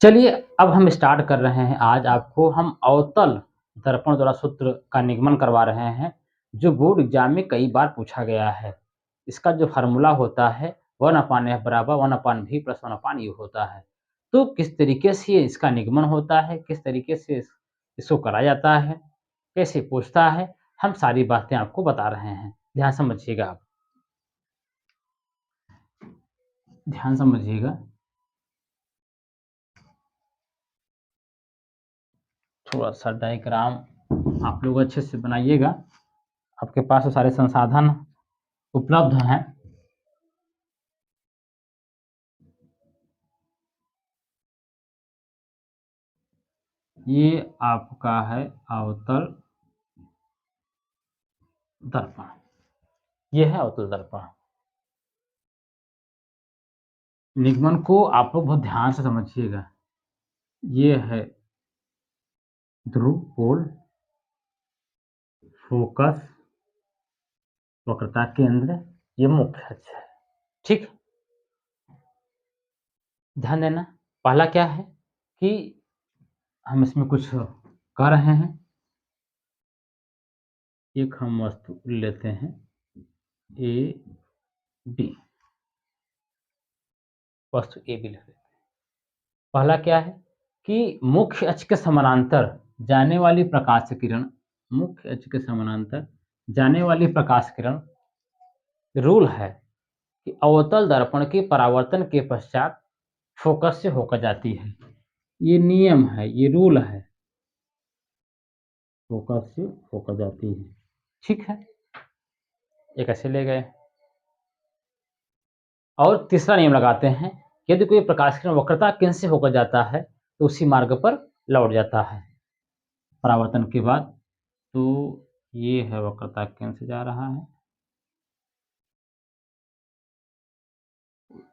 चलिए अब हम स्टार्ट कर रहे हैं। आज आपको हम अवतल दर्पण द्वारा सूत्र का निगमन करवा रहे हैं, जो बोर्ड एग्जाम में कई बार पूछा गया है। इसका जो फार्मूला होता है 1/f बराबर 1/v प्लस 1/u होता है। तो किस तरीके से ये इसका निगमन होता है, किस तरीके से इसको करा जाता है, कैसे पूछता है, हम सारी बातें आपको बता रहे हैं। ध्यान समझिएगा आप, ध्यान समझिएगा। थोड़ा सा डायग्राम आप लोग अच्छे से बनाइएगा। आपके पास तो सारे संसाधन उपलब्ध हैं। ये आपका है अवतल दर्पण, ये है अवतल दर्पण। निगमन को आप लोग बहुत ध्यान से समझिएगा। ये है ध्रुव, पोल, फोकस, वक्रता केंद्र, ये मुख्य अक्ष है। ठीक, ध्यान देना। पहला क्या है कि हम इसमें कुछ कर रहे हैं। एक हम वस्तु लेते हैं ए बी, वस्तु ए बी लेते हैं। पहला क्या है कि मुख्य अक्ष के समानांतर जाने वाली प्रकाश किरण, मुख्य अक्ष के समानांतर जाने वाली प्रकाश किरण, रूल है कि अवतल दर्पण के परावर्तन के पश्चात फोकस से होकर जाती है। ये नियम है, ये रूल है, फोकस से होकर जाती है। ठीक है, एक ऐसे ले गए। और तीसरा नियम लगाते हैं, यदि कोई प्रकाश किरण वक्रता केंद्र से होकर जाता है तो उसी मार्ग पर लौट जाता है परावर्तन के बाद। तो ये है वक्रता केंद्र से जा रहा है,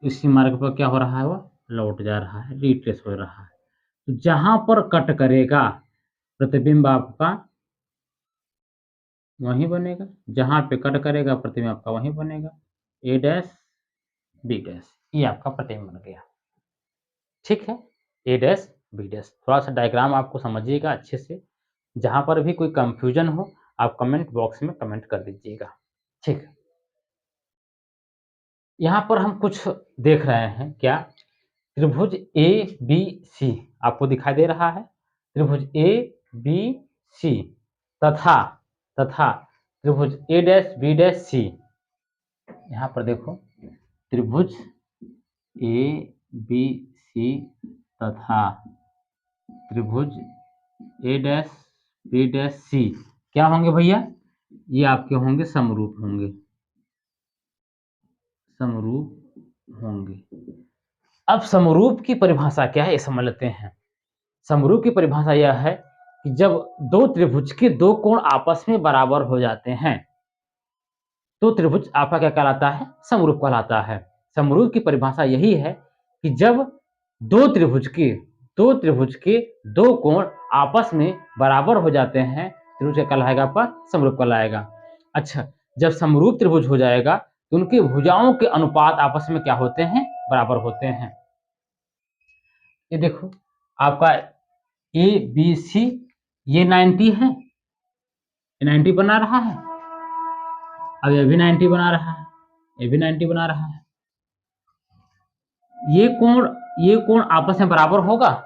इसी मार्ग पर क्या हो रहा है, वह लौट जा रहा है, रिट्रेस हो रहा है। तो जहां पर कट करेगा प्रतिबिंब आपका वहीं बनेगा, जहां पे कट करेगा प्रतिबिंब आपका वहीं बनेगा। ए डैश बी डैश, ये आपका प्रतिबिंब बन गया। ठीक है, ए डैश बी डैश। थोड़ा सा डायग्राम आपको समझिएगा अच्छे से। जहां पर भी कोई कंफ्यूजन हो आप कमेंट बॉक्स में कमेंट कर दीजिएगा। ठीक, यहाँ पर हम कुछ देख रहे हैं। क्या त्रिभुज ए बी सी आपको दिखाई दे रहा है? त्रिभुज ए बी सी तथा तथा त्रिभुज ए डैश बी डैश सी। यहाँ पर देखो, त्रिभुज ए बी सी तथा त्रिभुज ए डैश बी डैश सी क्या होंगे भैया? ये आपके होंगे समरूप होंगे, समरूप होंगे। अब समरूप की परिभाषा क्या है ये समझ लेते हैं। समरूप की परिभाषा यह है कि जब दो त्रिभुज के दो कोण आपस में बराबर हो जाते हैं तो त्रिभुज आपका क्या कहलाता है? समरूप कहलाता है। समरूप की परिभाषा यही है कि जब दो त्रिभुज के दो कोण आपस में बराबर हो जाते हैं, त्रिभुज क्या कहलाएगा आपका? समरूप कहलाएगा। अच्छा, जब समरूप त्रिभुज हो जाएगा तो उनकी भुजाओं के अनुपात आपस में क्या होते हैं? बराबर होते हैं। ये देखो आपका ए बी सी, ये 90 है, ये 90 बना रहा है। अब ये भी 90 बना रहा है, ये भी 90 बना रहा है। ये कोण आपस में बराबर होगा?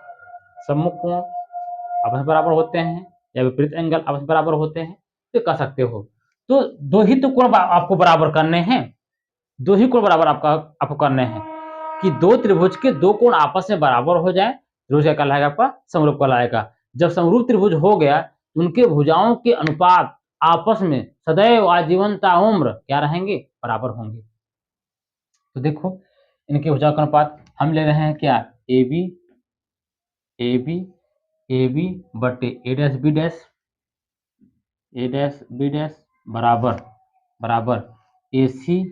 सम्मुख कोण आपस में बराबर होते हैं या विपरीत एंगल आपस में बराबर होते हैं, तो कह सकते हो। तो दो ही तो कोण आपको बराबर करने हैं, दो ही कोण बराबर आपको करने हैं कि दो त्रिभुज के दो कोण आपस में बराबर हो जाए, त्रिभुज क्या कहलाएगा आपका? समरूप कहलाएगा। जब समरूप त्रिभुज हो गया उनके भुजाओं के अनुपात आपस में सदैव आजीवनता उम्र क्या रहेंगे? बराबर होंगे। तो देखो इनके भुजाओं का अनुपात हम ले रहे हैं क्या? ए बी बटे ए डैश बी डैश बराबर बराबर ए सी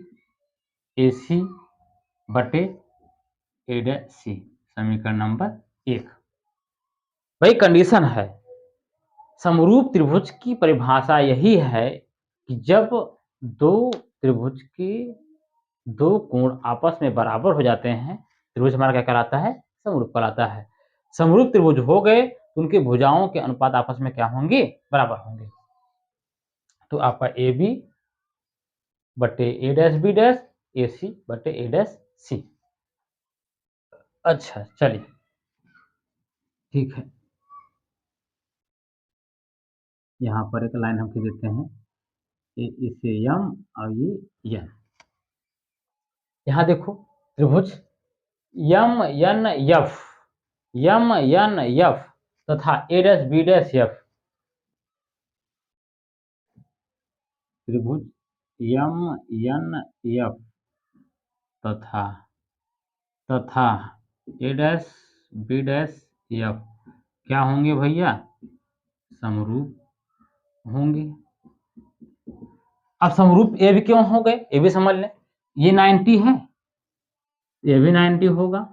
बटे ए डैश सी। समीकरण नंबर 1। वही कंडीशन है। समरूप त्रिभुज की परिभाषा यही है कि जब दो त्रिभुज के दो कोण आपस में बराबर हो जाते हैं, त्रिभुज हमारा क्या कहलाता है? समरूप कहलाता है। समरूप त्रिभुज हो गए तो उनकी भुजाओं के अनुपात आपस में क्या होंगे, बराबर होंगे। तो आपका ए बी बटे ए डैश बी डैश, ए सी बटे ए डैश सी। अच्छा चलिए ठीक है, यहाँ पर एक लाइन हम खींच देते हैं, इसे यम और ये यन। यहाँ देखो त्रिभुज यम यन यफ, यम यन यफ तथा ए डैश बी डैश यफ, त्रिभुज यम यन यफ तथा तथा ए डैश बी डैश यफ क्या होंगे भैया, समरूप होंगे। अब समरूप ये भी क्यों हो गए, ये भी समझ लें। ये 90 है, ये भी 90 होगा,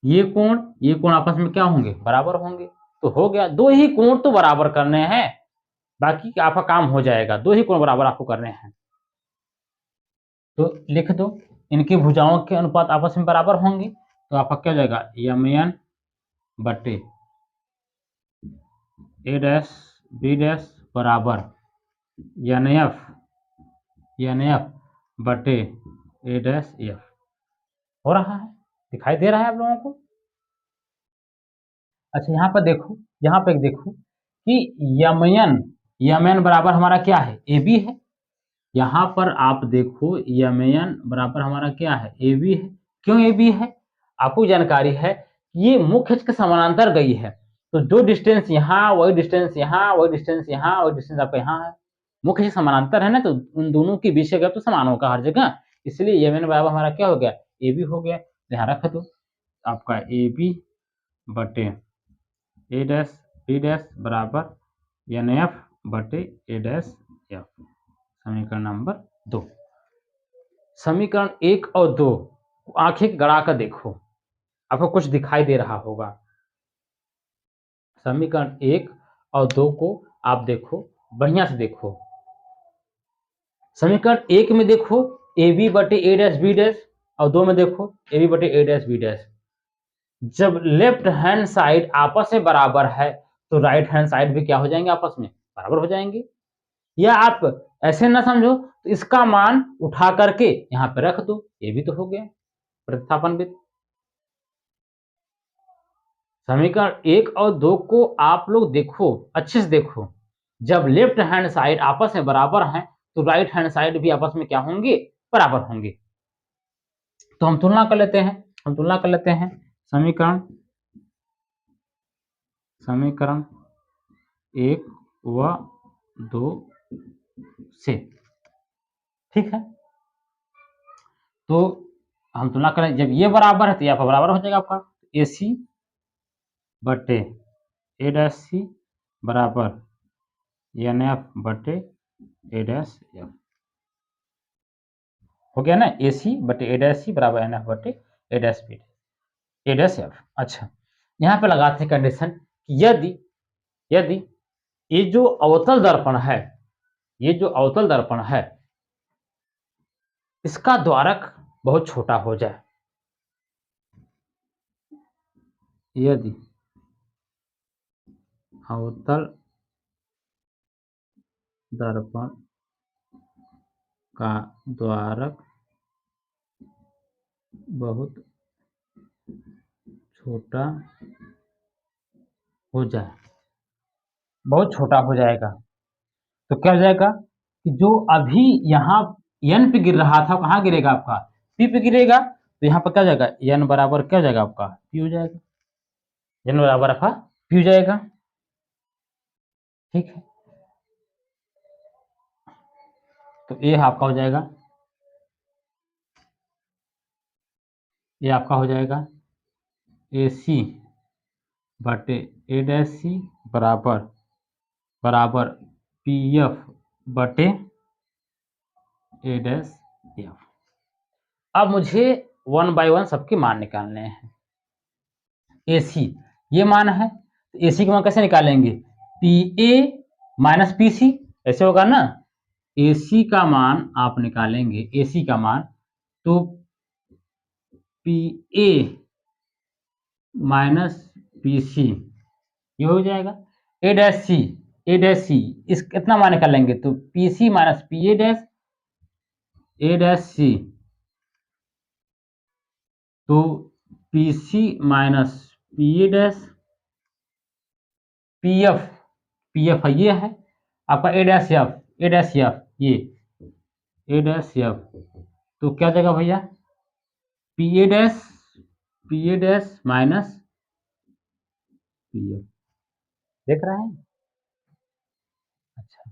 ये कोण आपस में क्या होंगे, बराबर होंगे। तो हो गया, दो ही कोण तो बराबर करने हैं, बाकी आपका काम हो जाएगा, दो ही कोण बराबर आपको करने हैं। तो लिख दो, इनकी भुजाओं के अनुपात आपस में बराबर होंगे, तो आपका क्या हो जाएगा, यम एन बटे ए डैश बी डैश बराबर एन एफ बटे ए डैश एफ। हो रहा है, दिखाई दे रहा है आप लोगों को। अच्छा यहाँ पर देखो, यहाँ पर देखो कि यमन बराबर हमारा क्या है, ए बी है। यहाँ पर आप देखो यमन बराबर हमारा क्या है, ए बी है। क्यों ए बी है, आपको जानकारी है, ये मुख्य अक्ष के समानांतर गई है, तो जो डिस्टेंस यहाँ, वही डिस्टेंस यहाँ, वही डिस्टेंस यहाँ, वही डिस्टेंस आपका यहाँ है। मुख्य अक्ष समानांतर है ना, तो उन दोनों के बीच का तो समान होगा हर जगह, इसलिए यमन बराबर हमारा क्या हो गया, ए बी हो गया। ध्यान रख दो, आपका ए बी बटे ए डैश बी डैश बराबर एन एफ बटे ए डैश एफ। समीकरण नंबर 2। समीकरण 1 और 2 आंखें गड़ा कर देखो, आपको कुछ दिखाई दे रहा होगा। समीकरण 1 और 2 को आप देखो, बढ़िया से देखो। समीकरण 1 में देखो ए बी बटे ए डैश बी डैश, और 2 में देखो ए बी बटे ए डैश बी डैश। जब लेफ्ट हैंड साइड आपस में बराबर है तो राइट हैंड साइड भी क्या हो जाएंगे, आपस में बराबर हो जाएंगे। या आप ऐसे ना समझो तो इसका मान उठा करके यहाँ पे रख दो, ये भी तो हो गया प्रतिस्थापन भी। समीकरण 1 और 2 को आप लोग देखो, अच्छे से देखो। जब लेफ्ट हैंड साइड आपस में बराबर हैं तो राइट हैंड साइड भी आपस में क्या होंगे, बराबर होंगे। तो हम तुलना कर लेते हैं, समीकरण 1 व 2 से, ठीक है। तो हम तुलना करें, जब ये बराबर है तो यहाँ पर बराबर हो जाएगा आपका ए सी बटे ए डैश सी बराबर एन एफ बटे ए डैश एफ। हो गया ना, ए सी बटे ए डैश सी बराबर एन एफ बटे A dash B A dash F. अच्छा, यहाँ पे लगाते हैं कंडीशन कि यदि ये जो अवतल दर्पण है, इसका द्वारक बहुत छोटा हो जाए, यदि अवतल दर्पण का द्वारक बहुत छोटा हो जाए, बहुत छोटा हो जाएगा, तो क्या हो जाएगा कि जो अभी यहाँ n पे गिर रहा था, कहाँ गिरेगा आपका, p पे गिरेगा। तो यहाँ पर क्या हो जाएगा, n बराबर क्या हो जाएगा आपका, p हो जाएगा, n बराबर आपका p हो जाएगा, ठीक है। तो ये आपका हो जाएगा, ये आपका हो जाएगा ए सी बटे ए डैश सी बराबर पी एफ बटे ए डैश एफ। अब मुझे 1 बाय 1 सबके मान निकालने हैं। ए सी ये मान है, तो ए सी का मान कैसे निकालेंगे, पी ए माइनस पी सी, ऐसे होगा ना। ए सी का मान आप निकालेंगे, ए सी का मान, तो पी ए माइनस पी सी, ये हो जाएगा ए डैश सी, इस कितना मान निकालेंगे तो P C minus P A dash C, तो P C minus P A dash, P F ये है आपका ए डैश एफ, ये ए डैश एफ, तो क्या जाएगा भैया P A dash minus P F, देख रहे हैं। अच्छा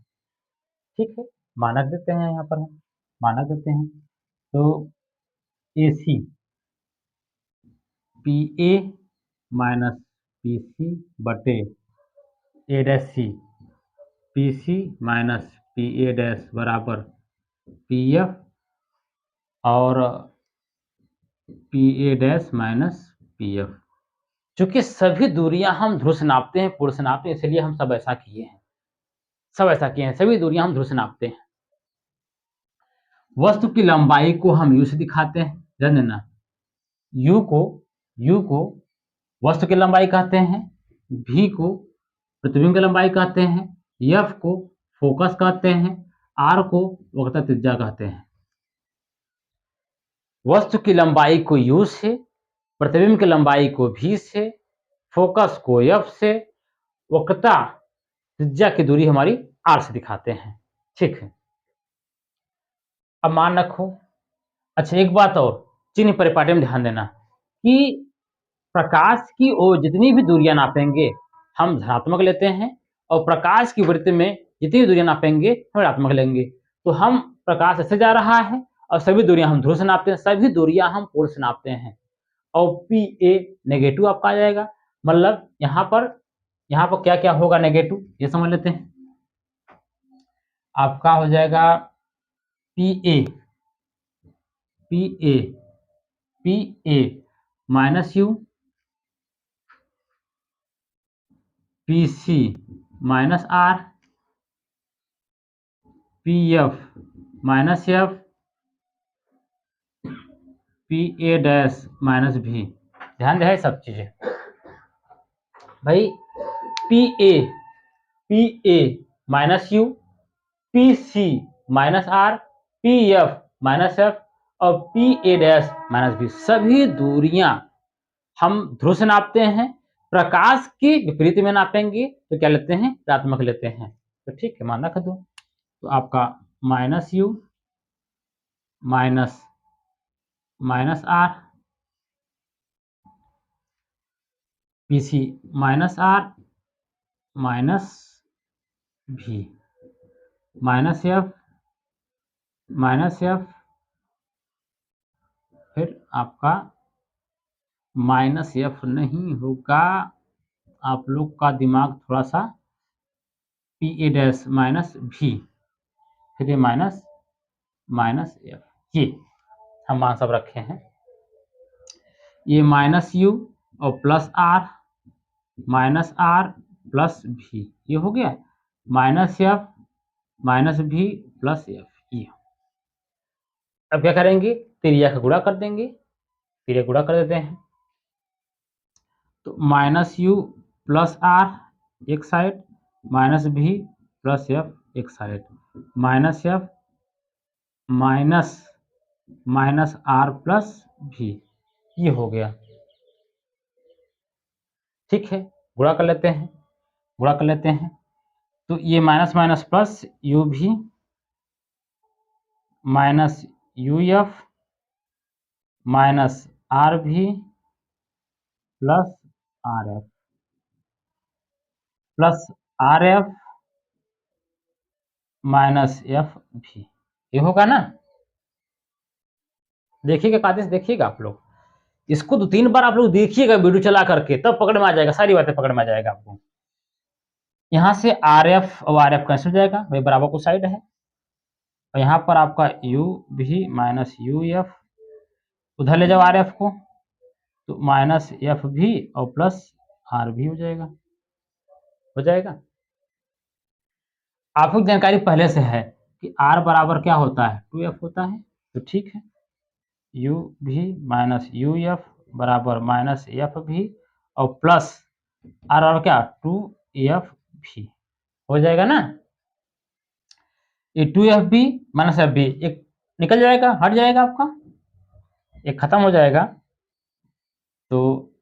ठीक है, मानक देते हैं, यहाँ पर हम मानक देते हैं, तो A C P A minus P C बटे A dash C, P C minus P A dash बराबर पी एफ और P A dash minus P F. चूंकि सभी दूरियां हम ध्रुव से नापते हैं, पूर्ण से नापते हैं, इसलिए हम सब ऐसा किए हैं, सभी दूरियां हम ध्रुव से नापते हैं। वस्तु की लंबाई को हम यू से दिखाते हैं, ध्यान देना, यू को वस्तु की लंबाई कहते हैं, भी को प्रतिबिंब की लंबाई कहते हैं, एफ को फोकस कहते हैं, आर को वक्रता त्रिज्या कहते हैं। वस्तु की लंबाई को यू से, प्रतिबिंब की लंबाई को भी से, फोकस को एफ से, वक्रता त्रिज्या की दूरी हमारी आर से दिखाते हैं। ठीक है, अब मान रखो। अच्छा एक बात और, चिन्ह परिपाटी में ध्यान देना कि प्रकाश की ओर जितनी भी दूरियां नापेंगे हम धनात्मक लेते हैं, और प्रकाश की वृत्त में जितनी भी दूरियां नापेंगे हम ऋणात्मक लेंगे। तो हम प्रकाश ऐसे जा रहा है और सभी दूरियां हम ध्रुव से नापते हैं, सभी दूरियां हम पूर्ण से नापते हैं, और पी ए नेगेटिव आपका आ जाएगा। मतलब यहाँ पर क्या क्या होगा नेगेटिव, ये समझ लेते हैं। आपका हो जाएगा P A minus U, P C minus are, P F minus F, P A dash minus भी। ध्यान दे सब चीजें भाई, P A minus U, P C minus are, P F minus F और P A dash minus B, सभी दूरियां हम ध्रुव से नापते हैं। प्रकाश के विपरीत में नापेंगे तो क्या लेते हैं, ऋणात्मक लेते हैं। तो ठीक है, मान रख दो, तो आपका minus u minus are, p C minus r minus b, minus f फिर आपका माइनस एफ नहीं होगा, आप लोग का दिमाग थोड़ा सा, पी ए डैश माइनस भी, फिर ये माइनस एफ, ये हम मान सब रखे हैं। ये माइनस यू और प्लस आर प्लस भी, ये हो गया minus f minus b plus F, ये। अब क्या करेंगे, त्रिज्या का गुणा कर देंगे, त्रिज्या गुणा कर देते हैं, तो माइनस यू प्लस आर एक side, minus b plus f एक side, minus f minus r plus b, ये हो गया। ठीक है, गुणा कर लेते हैं, तो ये माइनस माइनस प्लस यू भी minus U F minus R भी plus R F minus F भी, ये होगा ना। देखिएगा कादिश, देखिएगा आप लोग इसको 2-3 बार आप लोग देखिएगा वीडियो चला करके, तब पकड़ में आ जाएगा, सारी बातें पकड़ में आ जाएगा आपको। यहाँ से आर एफ और आर एफ कैंसिल हो जाएगा भाई, बराबर को साइड है, और यहाँ पर आपका यू भी माइनस यू एफ, उधर ले जाओ आर एफ को, तो माइनस एफ भी और प्लस आर भी हो जाएगा। आपको जानकारी पहले से है कि आर बराबर क्या होता है, 2f होता है, तो ठीक है, यू भी माइनस यू एफ बराबर माइनस एफ भी और प्लस और क्या 2FB हो जाएगा ना। ये 2FB माइनस FB एक निकल जाएगा, हट जाएगा आपका, एक खत्म हो जाएगा। तो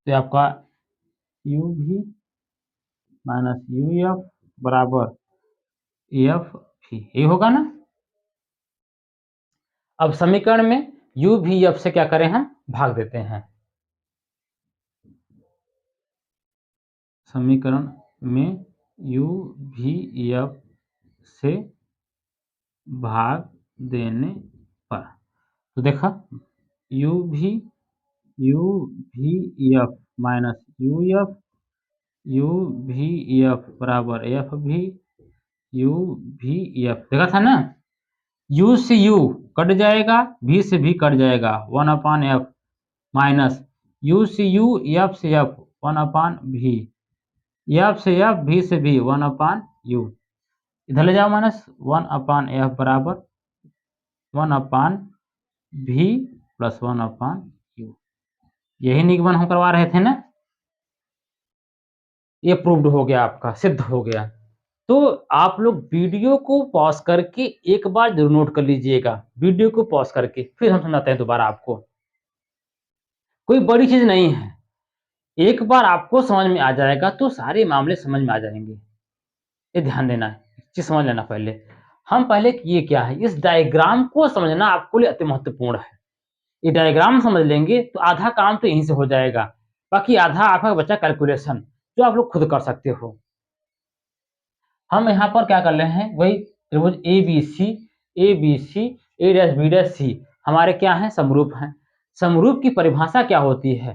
आपका UV माइनस UF बराबर FV ये होगा ना। अब समीकरण में UVF से क्या करें, हम भाग देते हैं। समीकरण में UVF से भाग देने पर तो देखा UVF माइनस UVF बराबर FV UVF देखा था ना। U से U कट जाएगा, V से V कट जाएगा, 1/F माइनस U से U, F से F 1/V, F से F, V से V 1/U, इधर ले जाओ माइनस 1/F बराबर 1/V प्लस 1/U। यही निगमन हम करवा रहे थे ना। ये प्रूव्ड हो गया, आपका सिद्ध हो गया। तो आप लोग वीडियो को पॉज करके एक बार जरूर नोट कर लीजिएगा, वीडियो को पॉज करके, फिर हम समझाते हैं दोबारा आपको। कोई बड़ी चीज नहीं है, एक बार आपको समझ में आ जाएगा तो सारे मामले समझ में आ जाएंगे। ये ध्यान देना है, चीज समझ लेना पहले। हम पहले किए क्या है, इस डायग्राम को समझना आपके लिए अति महत्वपूर्ण है। ये डायग्राम समझ लेंगे तो आधा काम तो यहीं से हो जाएगा, बाकी आधा आपका बचा कैलकुलेशन, जो आप लोग खुद कर सकते हो। हम यहाँ पर क्या कर रहे हैं, वही त्रिभुज ABC A', C हमारे क्या है, समरूप हैं। समरूप की परिभाषा क्या होती है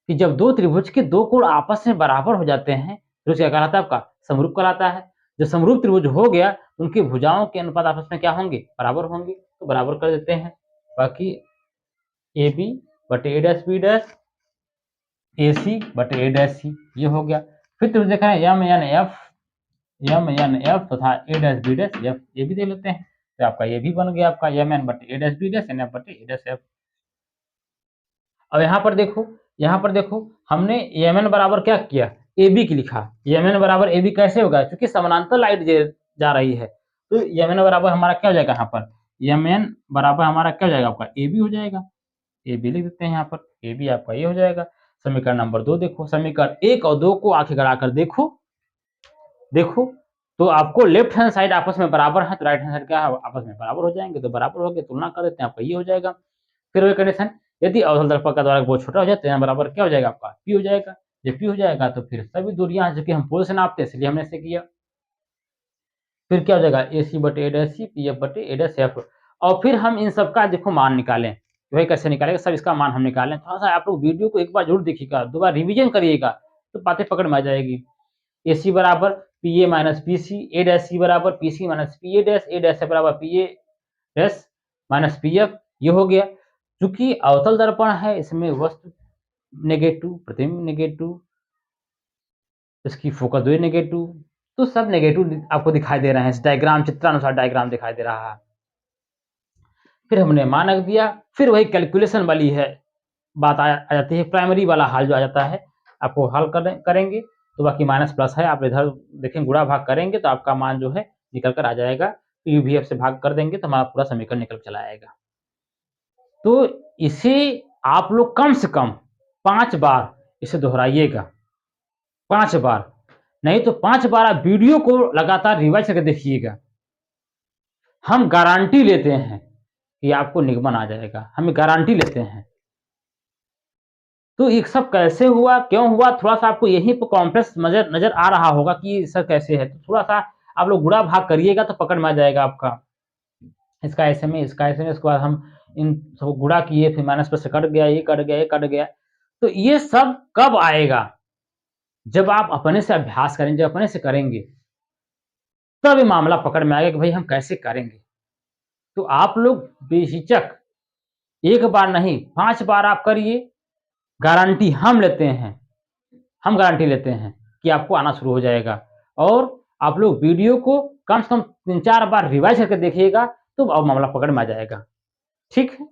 कि जब दो त्रिभुज के दो कोण आपस में बराबर हो जाते हैं तो क्या कहलाता है, आपका समरूप कहलाता है। जब समरूप त्रिभुज हो गया तो उनकी भुजाओं के अनुपात आपस में क्या होंगे, बराबर होंगे, तो बराबर कर देते हैं। बाकी AB बटे A', AC बटे A', ये हो गया। फिर त्रिभुज देखा है MNF तथा A', ये भी दे लेते हैं, तो आपका ये भी बन गया आपका MN बटे A', NF बटे A'। अब यहाँ पर देखो हमने MN बराबर क्या किया, AB की लिखा। MN बराबर AB कैसे होगा, क्योंकि समानांतर लाइट जा रही है, तो MN बराबर हमारा क्या हो जाएगा, यहाँ पर MN बराबर हमारा क्या हो जाएगा, आपका AB हो जाएगा। AB लिख देते हैं यहाँ पर, AB आपका ये हो जाएगा। समीकरण नंबर 2 देखो, समीकरण 1 और 2 को आंखें गड़ाकर देखो तो आपको लेफ्ट हैंड साइड आपस में बराबर है, तो राइट हैंड साइड क्या है, आपस में बराबर हो जाएंगे, तो बराबर हो गए, तुलना कर देते हैं, आपका ये हो जाएगा। फिर वही कंडीशन, यदि अवतल दर्पण का द्वारा बहुत छोटा हो जाए तो यहाँ बराबर क्या हो जाएगा, आपका P हो जाएगा। जब P हो जाएगा तो फिर सभी दूरियां, जो कि हम पोल से नापते हैं इसलिए हमने ऐसे किया। फिर क्या हो जाएगा, AC बटे A', PF बटे A', और फिर हम इन सबका देखो मान निकालें। वही कैसे निकालेगा, सब इसका मान हम निकालें। थोड़ा सा आप लोग वीडियो को एक बार जरूर देखिएगा, दो बार रिविजन करिएगा, तो बातें पकड़ में आ जाएगी। AC बराबर PA माइनस PC, A' बराबर PC माइनस PA', A' बराबर PA' माइनस PF, ये हो गया। चूंकि अवतल दर्पण है, इसमें वस्तु नेगेटिव, प्रतिबिंब नेगेटिव, इसकी फोकस दूरी नेगेटिव, तो सब नेगेटिव आपको दिखाई दे रहे हैं। इस डायग्राम, चित्रानुसार डायग्राम दिखाई दे रहा है। फिर हमने मान रख दिया, फिर वही कैलकुलेशन वाली है बात आ जाती है, प्राइमरी वाला हाल जो आ जाता है, आपको हल करेंगे तो बाकी माइनस प्लस है, आप इधर देखें गुणा भाग करेंगे तो आपका मान जो है निकल कर आ जाएगा। UVF से भाग कर देंगे तो हमारा पूरा समीकरण निकल चला आएगा। तो इसे आप लोग कम से कम 5 बार इसे दोहराइएगा, 5 बार, नहीं तो 5 बार आप वीडियो को लगातार रिवाइज करके देखिएगा। हम गारंटी लेते हैं कि आपको निगमन आ जाएगा, हम गारंटी लेते हैं। तो ये सब कैसे हुआ, क्यों हुआ, थोड़ा सा आपको यहीं पर कॉम्प्लेक्स नजर आ रहा होगा कि सर कैसे है, तो थोड़ा सा आप लोग गुणा भाग करिएगा तो पकड़ में आ जाएगा आपका। इसका ऐसे में, इसका ऐसे में, इसके बाद हम इन सब गुणा किए, फिर माइनस प्लस से कट गया, ये कट गया, ये कट गया। तो ये सब कब आएगा, जब आप अपने से अभ्यास करेंगे, जब अपने से करेंगे तब ये मामला पकड़ में आएगा कि भाई हम कैसे करेंगे। तो आप लोग बेहिचक एक बार नहीं 5 बार आप करिए, गारंटी हम लेते हैं, हम गारंटी लेते हैं कि आपको आना शुरू हो जाएगा। और आप लोग वीडियो को कम से कम 3-4 बार रिवाइज करके देखिएगा तो अब मामला पकड़ में आ जाएगा। ठीक है।